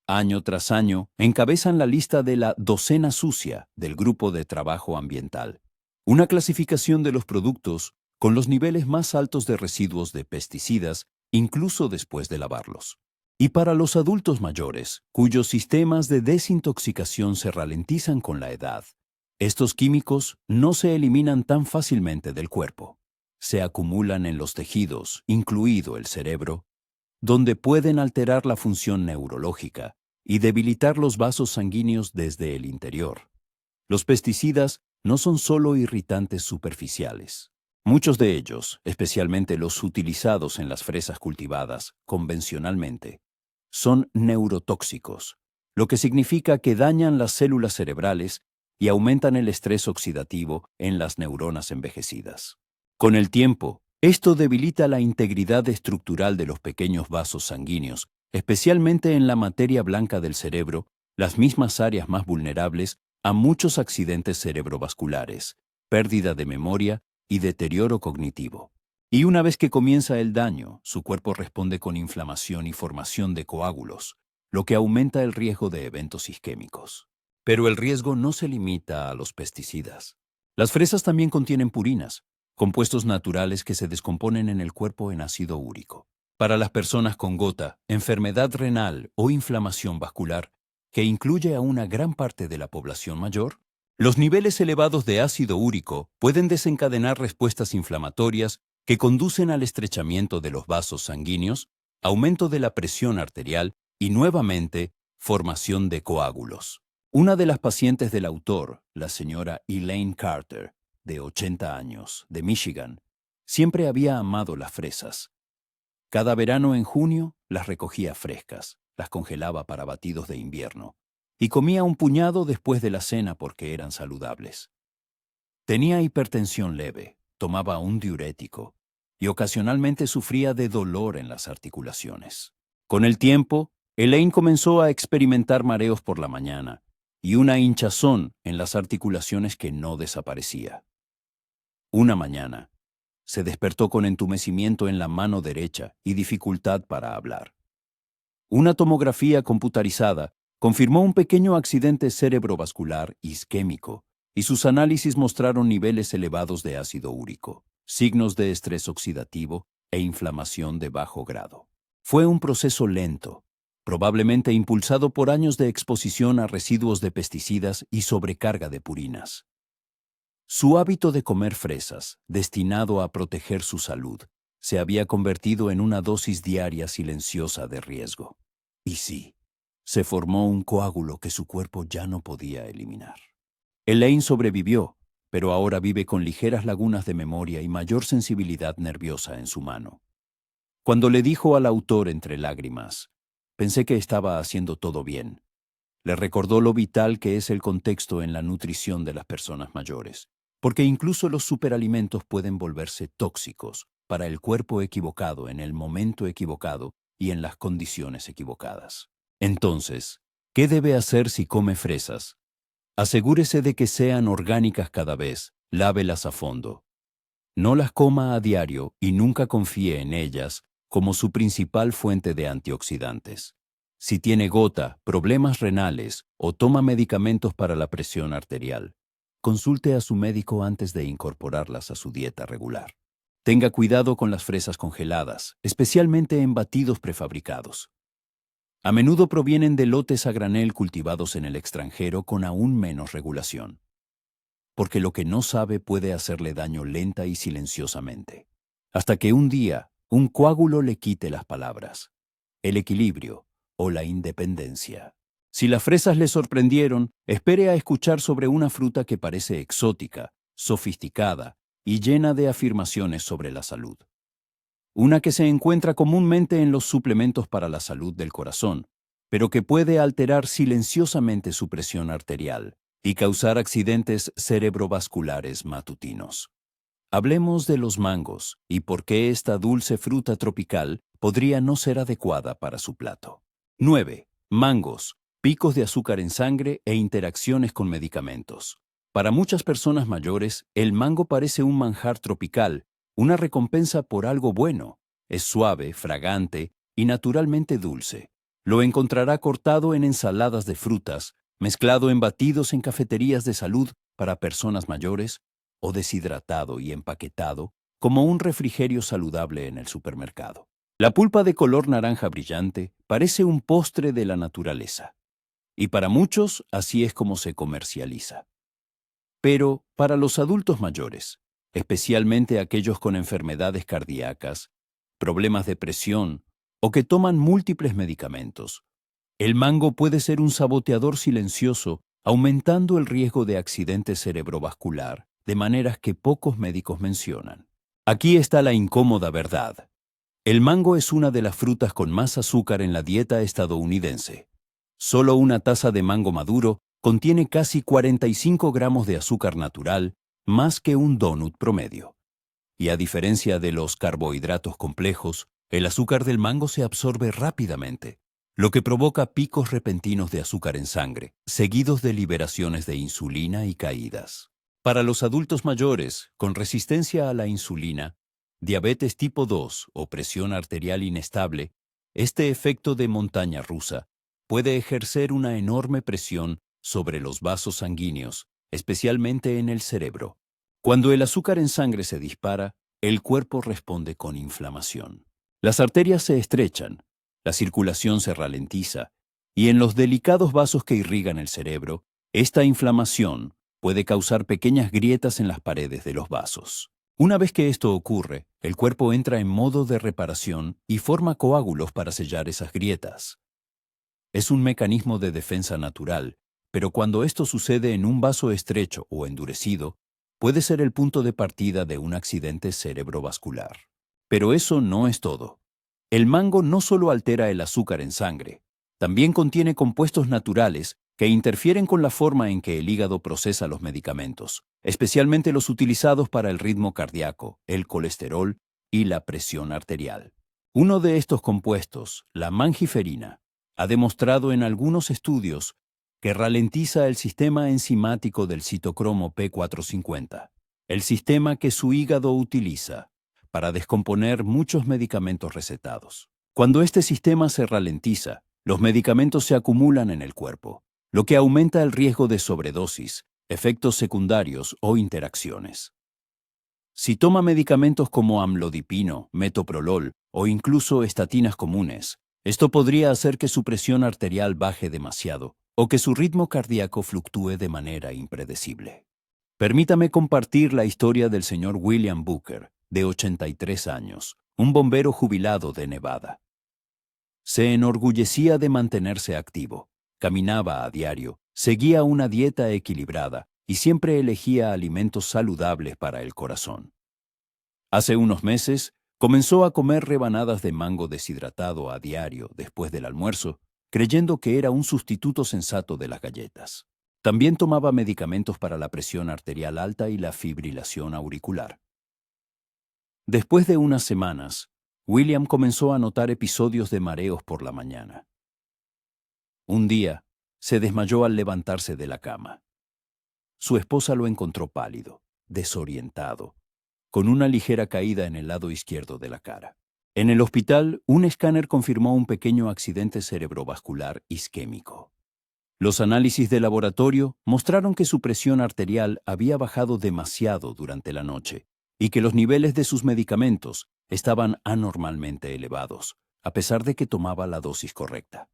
Año tras año, encabezan la lista de la docena sucia del Grupo de Trabajo Ambiental, una clasificación de los productos con los niveles más altos de residuos de pesticidas, incluso después de lavarlos. Y para los adultos mayores, cuyos sistemas de desintoxicación se ralentizan con la edad, estos químicos no se eliminan tan fácilmente del cuerpo. Se acumulan en los tejidos, incluido el cerebro, donde pueden alterar la función neurológica y debilitar los vasos sanguíneos desde el interior. Los pesticidas no son solo irritantes superficiales. Muchos de ellos, especialmente los utilizados en las fresas cultivadas convencionalmente, son neurotóxicos, lo que significa que dañan las células cerebrales y aumentan el estrés oxidativo en las neuronas envejecidas. Con el tiempo, esto debilita la integridad estructural de los pequeños vasos sanguíneos, especialmente en la materia blanca del cerebro, las mismas áreas más vulnerables a muchos accidentes cerebrovasculares, pérdida de memoria y deterioro cognitivo. Y una vez que comienza el daño, su cuerpo responde con inflamación y formación de coágulos, lo que aumenta el riesgo de eventos isquémicos. Pero el riesgo no se limita a los pesticidas. Las fresas también contienen purinas, compuestos naturales que se descomponen en el cuerpo en ácido úrico. Para las personas con gota, enfermedad renal o inflamación vascular, que incluye a una gran parte de la población mayor, los niveles elevados de ácido úrico pueden desencadenar respuestas inflamatorias que conducen al estrechamiento de los vasos sanguíneos, aumento de la presión arterial y, nuevamente, formación de coágulos. Una de las pacientes del autor, la señora Elaine Carter, de 80 años, de Michigan, siempre había amado las fresas. Cada verano en junio las recogía frescas, las congelaba para batidos de invierno y comía un puñado después de la cena porque eran saludables. Tenía hipertensión leve, tomaba un diurético y ocasionalmente sufría de dolor en las articulaciones. Con el tiempo, Elaine comenzó a experimentar mareos por la mañana y una hinchazón en las articulaciones que no desaparecía. Una mañana, se despertó con entumecimiento en la mano derecha y dificultad para hablar. Una tomografía computarizada confirmó un pequeño accidente cerebrovascular isquémico y sus análisis mostraron niveles elevados de ácido úrico, signos de estrés oxidativo e inflamación de bajo grado. Fue un proceso lento, probablemente impulsado por años de exposición a residuos de pesticidas y sobrecarga de purinas. Su hábito de comer fresas, destinado a proteger su salud, se había convertido en una dosis diaria silenciosa de riesgo. Y sí, se formó un coágulo que su cuerpo ya no podía eliminar. Elaine sobrevivió, pero ahora vive con ligeras lagunas de memoria y mayor sensibilidad nerviosa en su mano. Cuando le dijo al autor entre lágrimas, pensé que estaba haciendo todo bien. Le recordó lo vital que es el contexto en la nutrición de las personas mayores, porque incluso los superalimentos pueden volverse tóxicos para el cuerpo equivocado en el momento equivocado y en las condiciones equivocadas. Entonces, ¿qué debe hacer si come fresas? Asegúrese de que sean orgánicas cada vez, lávelas a fondo. No las coma a diario y nunca confíe en ellas como su principal fuente de antioxidantes. Si tiene gota, problemas renales o toma medicamentos para la presión arterial, consulte a su médico antes de incorporarlas a su dieta regular. Tenga cuidado con las fresas congeladas, especialmente en batidos prefabricados. A menudo provienen de lotes a granel cultivados en el extranjero con aún menos regulación. Porque lo que no sabe puede hacerle daño lenta y silenciosamente. Hasta que un día, un coágulo le quite las palabras, el equilibrio o la independencia. Si las fresas le sorprendieron, espere a escuchar sobre una fruta que parece exótica, sofisticada y llena de afirmaciones sobre la salud. Una que se encuentra comúnmente en los suplementos para la salud del corazón, pero que puede alterar silenciosamente su presión arterial y causar accidentes cerebrovasculares matutinos. Hablemos de los mangos y por qué esta dulce fruta tropical podría no ser adecuada para su plato. 9. Mangos, picos de azúcar en sangre e interacciones con medicamentos. Para muchas personas mayores, el mango parece un manjar tropical, una recompensa por algo bueno. Es suave, fragante y naturalmente dulce. Lo encontrará cortado en ensaladas de frutas, mezclado en batidos en cafeterías de salud para personas mayores, o deshidratado y empaquetado como un refrigerio saludable en el supermercado. La pulpa de color naranja brillante parece un postre de la naturaleza. Y para muchos, así es como se comercializa. Pero para los adultos mayores, especialmente aquellos con enfermedades cardíacas, problemas de presión o que toman múltiples medicamentos, el mango puede ser un saboteador silencioso, aumentando el riesgo de accidente cerebrovascular de maneras que pocos médicos mencionan. Aquí está la incómoda verdad. El mango es una de las frutas con más azúcar en la dieta estadounidense. Solo una taza de mango maduro contiene casi 45 gramos de azúcar natural, más que un donut promedio. Y a diferencia de los carbohidratos complejos, el azúcar del mango se absorbe rápidamente, lo que provoca picos repentinos de azúcar en sangre, seguidos de liberaciones de insulina y caídas. Para los adultos mayores con resistencia a la insulina, diabetes tipo 2 o presión arterial inestable, este efecto de montaña rusa puede ejercer una enorme presión sobre los vasos sanguíneos, especialmente en el cerebro. Cuando el azúcar en sangre se dispara, el cuerpo responde con inflamación. Las arterias se estrechan, la circulación se ralentiza, y en los delicados vasos que irrigan el cerebro, esta inflamación puede causar pequeñas grietas en las paredes de los vasos. Una vez que esto ocurre, el cuerpo entra en modo de reparación y forma coágulos para sellar esas grietas. Es un mecanismo de defensa natural, pero cuando esto sucede en un vaso estrecho o endurecido, puede ser el punto de partida de un accidente cerebrovascular. Pero eso no es todo. El mango no solo altera el azúcar en sangre, también contiene compuestos naturales que interfieren con la forma en que el hígado procesa los medicamentos, especialmente los utilizados para el ritmo cardíaco, el colesterol y la presión arterial. Uno de estos compuestos, la mangiferina, ha demostrado en algunos estudios que ralentiza el sistema enzimático del citocromo P450, el sistema que su hígado utiliza para descomponer muchos medicamentos recetados. Cuando este sistema se ralentiza, los medicamentos se acumulan en el cuerpo, lo que aumenta el riesgo de sobredosis, efectos secundarios o interacciones. Si toma medicamentos como amlodipino, metoprolol o incluso estatinas comunes, esto podría hacer que su presión arterial baje demasiado o que su ritmo cardíaco fluctúe de manera impredecible. Permítame compartir la historia del señor William Booker, de 83 años, un bombero jubilado de Nevada. Se enorgullecía de mantenerse activo, caminaba a diario, seguía una dieta equilibrada y siempre elegía alimentos saludables para el corazón. Hace unos meses, comenzó a comer rebanadas de mango deshidratado a diario después del almuerzo, creyendo que era un sustituto sensato de las galletas. También tomaba medicamentos para la presión arterial alta y la fibrilación auricular. Después de unas semanas, William comenzó a notar episodios de mareos por la mañana. Un día, se desmayó al levantarse de la cama. Su esposa lo encontró pálido, desorientado, con una ligera caída en el lado izquierdo de la cara. En el hospital, un escáner confirmó un pequeño accidente cerebrovascular isquémico. Los análisis de laboratorio mostraron que su presión arterial había bajado demasiado durante la noche y que los niveles de sus medicamentos estaban anormalmente elevados, a pesar de que tomaba la dosis correcta.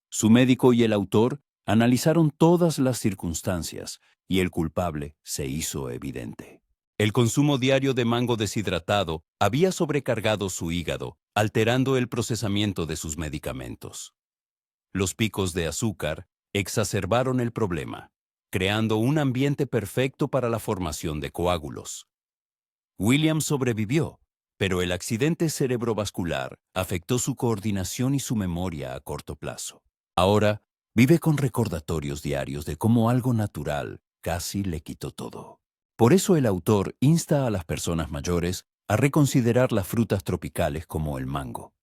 Su médico y el autor analizaron todas las circunstancias y el culpable se hizo evidente. El consumo diario de mango deshidratado había sobrecargado su hígado, alterando el procesamiento de sus medicamentos. Los picos de azúcar exacerbaron el problema, creando un ambiente perfecto para la formación de coágulos. William sobrevivió, pero el accidente cerebrovascular afectó su coordinación y su memoria a corto plazo. Ahora, vive con recordatorios diarios de cómo algo natural casi le quitó todo. Por eso el autor insta a las personas mayores a reconsiderar las frutas tropicales como el mango.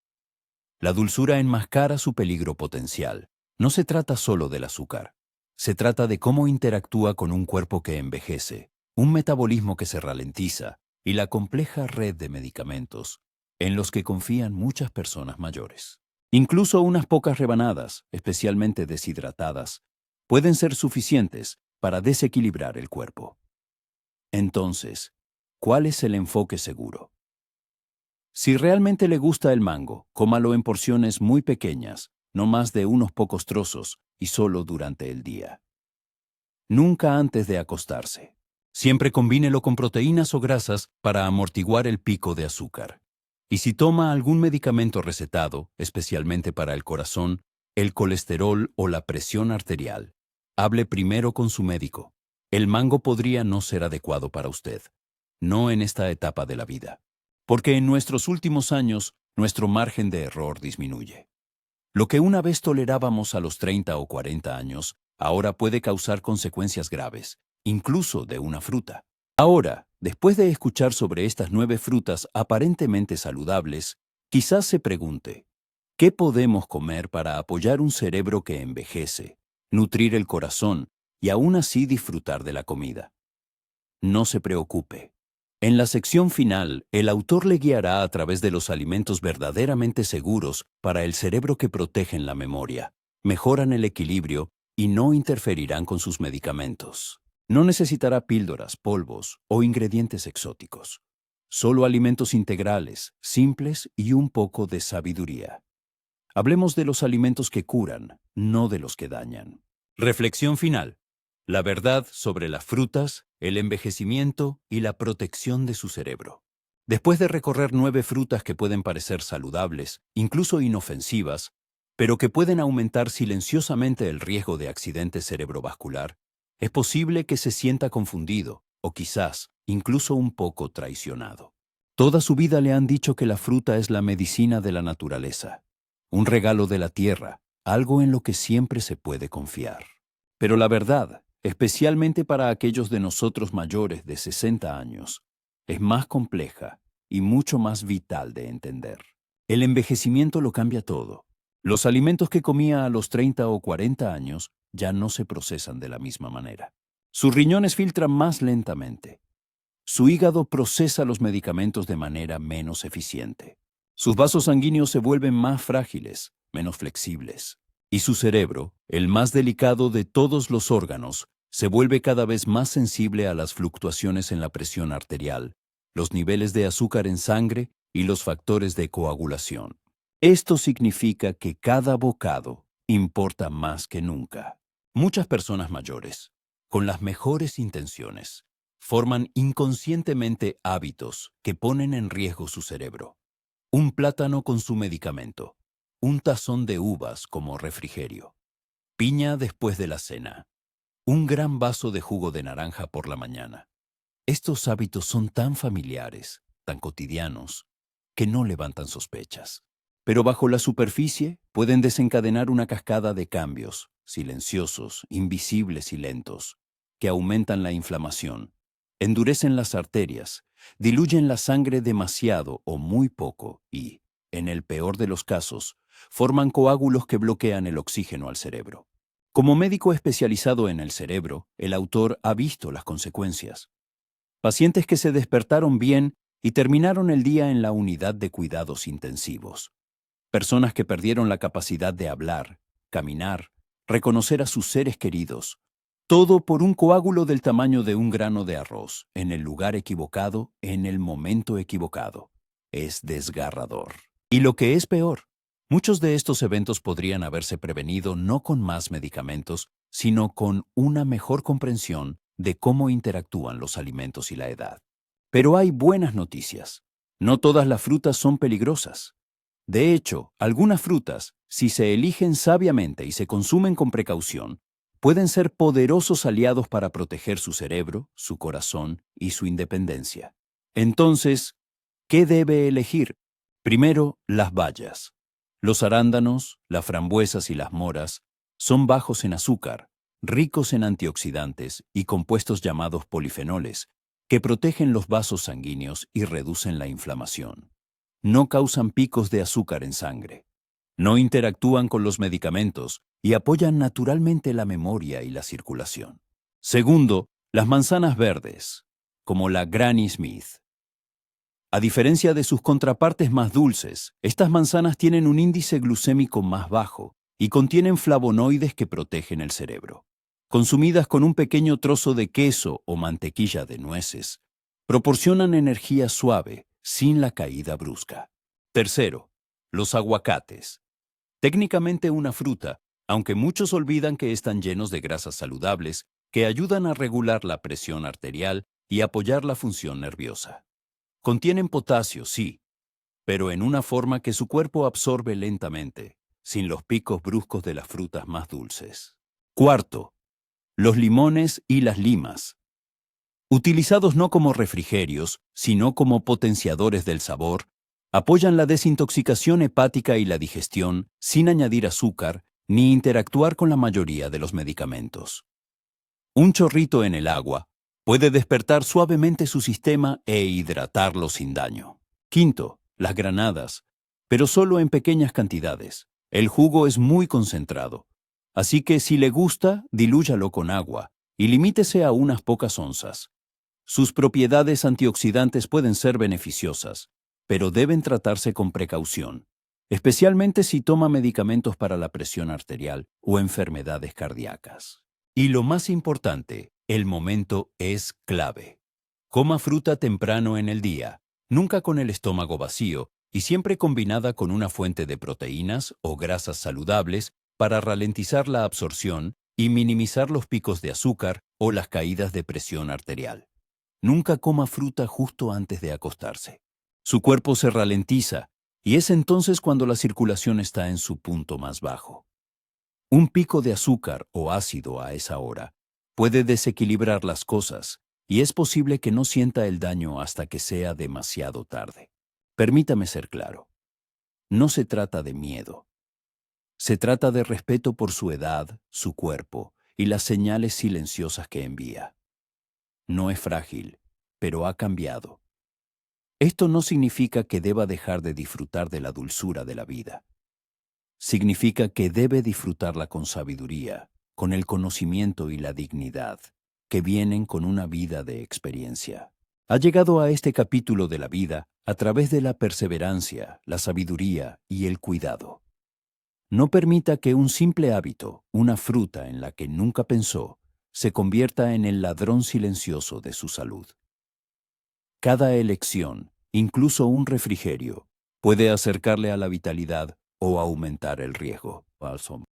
La dulzura enmascara su peligro potencial. No se trata solo del azúcar. Se trata de cómo interactúa con un cuerpo que envejece, un metabolismo que se ralentiza y la compleja red de medicamentos en los que confían muchas personas mayores. Incluso unas pocas rebanadas, especialmente deshidratadas, pueden ser suficientes para desequilibrar el cuerpo. Entonces, ¿cuál es el enfoque seguro? Si realmente le gusta el mango, cómalo en porciones muy pequeñas, no más de unos pocos trozos y solo durante el día. Nunca antes de acostarse. Siempre combínelo con proteínas o grasas para amortiguar el pico de azúcar. Y si toma algún medicamento recetado, especialmente para el corazón, el colesterol o la presión arterial, hable primero con su médico. El mango podría no ser adecuado para usted, no en esta etapa de la vida, porque en nuestros últimos años nuestro margen de error disminuye. Lo que una vez tolerábamos a los 30 o 40 años, ahora puede causar consecuencias graves, incluso de una fruta. Ahora, después de escuchar sobre estas 9 frutas aparentemente saludables, quizás se pregunte, ¿qué podemos comer para apoyar un cerebro que envejece, nutrir el corazón y aún así disfrutar de la comida? no se preocupe. En la sección final, el autor le guiará a través de los alimentos verdaderamente seguros para el cerebro que protegen la memoria, mejoran el equilibrio y no interferirán con sus medicamentos. No necesitará píldoras, polvos o ingredientes exóticos. Solo alimentos integrales, simples y un poco de sabiduría. Hablemos de los alimentos que curan, no de los que dañan. Reflexión final. La verdad sobre las frutas, el envejecimiento y la protección de su cerebro. Después de recorrer 9 frutas que pueden parecer saludables, incluso inofensivas, pero que pueden aumentar silenciosamente el riesgo de accidente cerebrovascular, es posible que se sienta confundido o quizás incluso un poco traicionado. Toda su vida le han dicho que la fruta es la medicina de la naturaleza, un regalo de la tierra, algo en lo que siempre se puede confiar. Pero la verdad, especialmente para aquellos de nosotros mayores de 60 años, es más compleja y mucho más vital de entender. El envejecimiento lo cambia todo. Los alimentos que comía a los 30 o 40 años ya no se procesan de la misma manera. Sus riñones filtran más lentamente. Su hígado procesa los medicamentos de manera menos eficiente. Sus vasos sanguíneos se vuelven más frágiles, menos flexibles. Y su cerebro, el más delicado de todos los órganos, se vuelve cada vez más sensible a las fluctuaciones en la presión arterial, los niveles de azúcar en sangre y los factores de coagulación. Esto significa que cada bocado importa más que nunca. Muchas personas mayores, con las mejores intenciones, forman inconscientemente hábitos que ponen en riesgo su cerebro. Un plátano con su medicamento, un tazón de uvas como refrigerio, piña después de la cena, un gran vaso de jugo de naranja por la mañana. Estos hábitos son tan familiares, tan cotidianos, que no levantan sospechas. Pero bajo la superficie pueden desencadenar una cascada de cambios, silenciosos, invisibles y lentos, que aumentan la inflamación, endurecen las arterias, diluyen la sangre demasiado o muy poco y, en el peor de los casos, forman coágulos que bloquean el oxígeno al cerebro. Como médico especializado en el cerebro, el autor ha visto las consecuencias. Pacientes que se despertaron bien y terminaron el día en la unidad de cuidados intensivos. Personas que perdieron la capacidad de hablar, caminar, reconocer a sus seres queridos. Todo por un coágulo del tamaño de un grano de arroz, en el lugar equivocado, en el momento equivocado. Es desgarrador. Y lo que es peor, muchos de estos eventos podrían haberse prevenido no con más medicamentos, sino con una mejor comprensión de cómo interactúan los alimentos y la edad. Pero hay buenas noticias. No todas las frutas son peligrosas. De hecho, algunas frutas, si se eligen sabiamente y se consumen con precaución, pueden ser poderosos aliados para proteger su cerebro, su corazón y su independencia. Entonces, ¿qué debe elegir? Primero, las bayas. Los arándanos, las frambuesas y las moras son bajos en azúcar, ricos en antioxidantes y compuestos llamados polifenoles, que protegen los vasos sanguíneos y reducen la inflamación. No causan picos de azúcar en sangre. No interactúan con los medicamentos y apoyan naturalmente la memoria y la circulación. Segundo, las manzanas verdes, como la Granny Smith. A diferencia de sus contrapartes más dulces, estas manzanas tienen un índice glucémico más bajo y contienen flavonoides que protegen el cerebro. Consumidas con un pequeño trozo de queso o mantequilla de nueces, proporcionan energía suave, sin la caída brusca. Tercero, los aguacates. Técnicamente una fruta, aunque muchos olvidan que están llenos de grasas saludables que ayudan a regular la presión arterial y apoyar la función nerviosa. Contienen potasio, sí, pero en una forma que su cuerpo absorbe lentamente, sin los picos bruscos de las frutas más dulces. Cuarto, los limones y las limas. Utilizados no como refrigerios, sino como potenciadores del sabor, apoyan la desintoxicación hepática y la digestión sin añadir azúcar ni interactuar con la mayoría de los medicamentos. Un chorrito en el agua puede despertar suavemente su sistema e hidratarlo sin daño. Quinto, las granadas, pero solo en pequeñas cantidades. El jugo es muy concentrado, así que si le gusta, dilúyalo con agua y limítese a unas pocas onzas. Sus propiedades antioxidantes pueden ser beneficiosas, pero deben tratarse con precaución, especialmente si toma medicamentos para la presión arterial o enfermedades cardíacas. Y lo más importante, el momento es clave. Coma fruta temprano en el día, nunca con el estómago vacío y siempre combinada con una fuente de proteínas o grasas saludables para ralentizar la absorción y minimizar los picos de azúcar o las caídas de presión arterial. Nunca coma fruta justo antes de acostarse. Su cuerpo se ralentiza y es entonces cuando la circulación está en su punto más bajo. Un pico de azúcar o ácido a esa hora puede desequilibrar las cosas y es posible que no sienta el daño hasta que sea demasiado tarde. Permítame ser claro. No se trata de miedo. Se trata de respeto por su edad, su cuerpo y las señales silenciosas que envía. No es frágil, pero ha cambiado. Esto no significa que deba dejar de disfrutar de la dulzura de la vida. Significa que debe disfrutarla con sabiduría, con el conocimiento y la dignidad que vienen con una vida de experiencia. Ha llegado a este capítulo de la vida a través de la perseverancia, la sabiduría y el cuidado. No permita que un simple hábito, una fruta en la que nunca pensó, se convierta en el ladrón silencioso de su salud. Cada elección, incluso un refrigerio, puede acercarle a la vitalidad o aumentar el riesgo.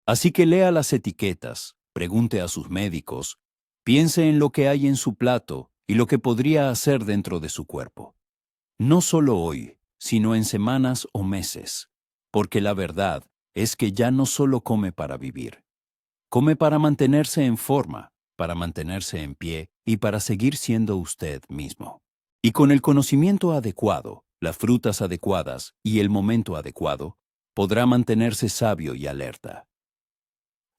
Así que lea las etiquetas, pregunte a sus médicos, piense en lo que hay en su plato y lo que podría hacer dentro de su cuerpo. No solo hoy, sino en semanas o meses, porque la verdad es que ya no solo come para vivir. Come para mantenerse en forma, para mantenerse en pie y para seguir siendo usted mismo. Y con el conocimiento adecuado, las frutas adecuadas y el momento adecuado, podrá mantenerse sabio y alerta.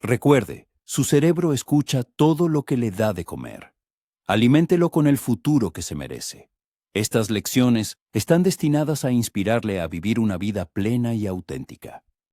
Recuerde, su cerebro escucha todo lo que le da de comer. Aliméntelo con el futuro que se merece. Estas lecciones están destinadas a inspirarle a vivir una vida plena y auténtica.